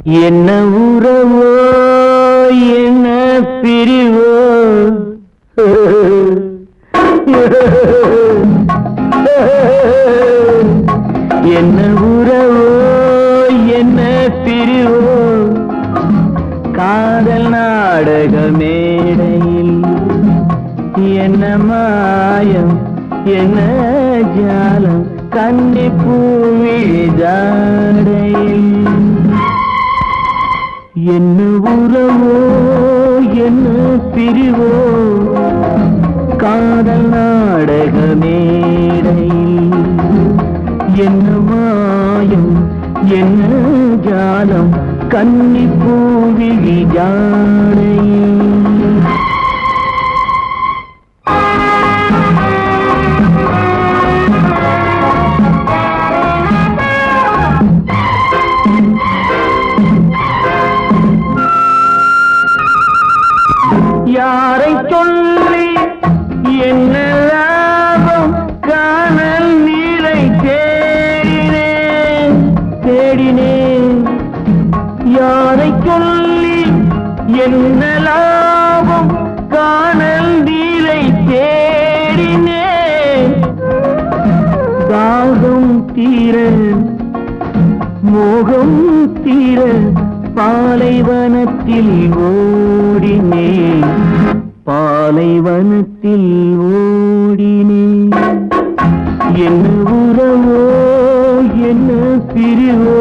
என்ன உறவோ என்ன பிரிவோ என்ன உறவோ என்ன பிரிவோ காதல் நாடக மேடையில் என்ன மாயம் என்ன ஜாலம் கன்னி பூவிழி ஜாடையில் என்ன உறவோ என்ன பிரிவோ காதல் நாடக மேடையில் என்ன மாயம் என்ன ஜாலம் கன்னி பூவிழி ஜாடையில் யாரை சொல்லி என்ன லாபம் காணல் நீரை தேடினேன் தேடினேன் யாரை சொல்லி என்ன லாபம் காணல் நீரை தேடினேன் தாகம் தீர மோகம் தீர பாலைவனத்தில் ஓடினேன் பாலைவனத்தில் ஓடினேன் என்ன உறவோ என்ன பிரிவோ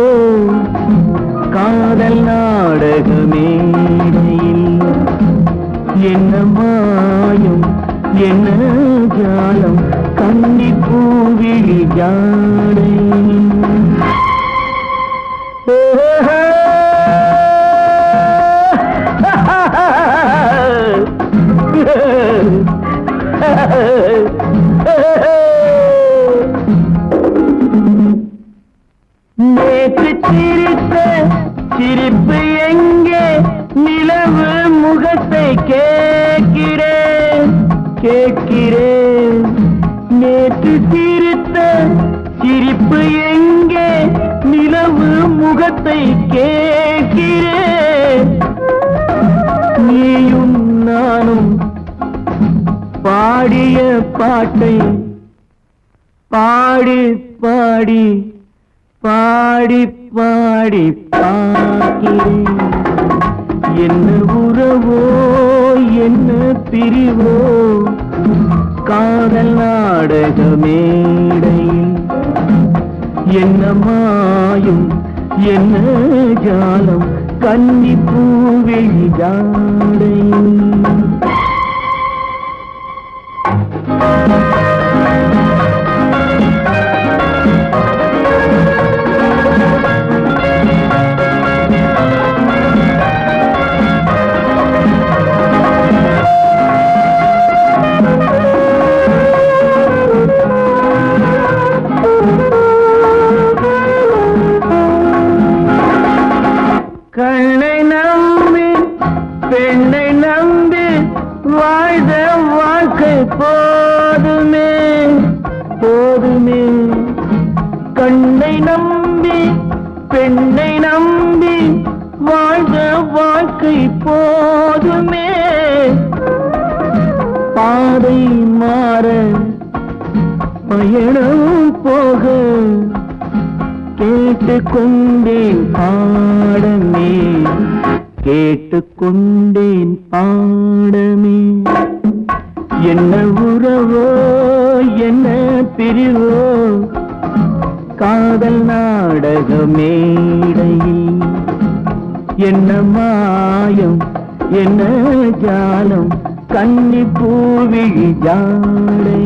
காதல் நாடக மேடையில் என்ன மாயம் என்ன ஜாலம் கன்னி பூவிழி ஜாடையில் நேற்று சிரித்த சிரிப்பு எங்கே நிலவு முகத்தை கேட்கிறேன் கேட்கிறேன் நேற்று சிரித்த சிரிப்பு எங்கே நிலவு முகத்தை கேட்கிறேன் நீயும் நானும் பாடிய பாட்டை பாடி பாடி பாடி பாடி பார்க்கிறேன் என்ன உறவோ என்ன பிரிவோ காதல் நாடக மேடையில் என்ன மாயும் என்ன ஜாலம் கன்னி பூவிழி ஜாடையில் கண்ணை நம்பி பெண்ணை நம்பி வாழ்ந்த வாழ்க்கை போதுமே போதுமே கண்ணை நம்பி பெண்ணை நம்பி வாழ்ந்த வாழ்க்கை போதுமே பாதை மாற பயணம் போக கேட்டுக்கொண்டேன் பாடமே கேட்டுக்கொண்டேன் பாடமே என்ன உறவோ என்ன பிரிவோ காதல் நாடக மேடையில் என்ன மாயம் என்ன ஜாலம் கன்னி பூவிழி ஜாடை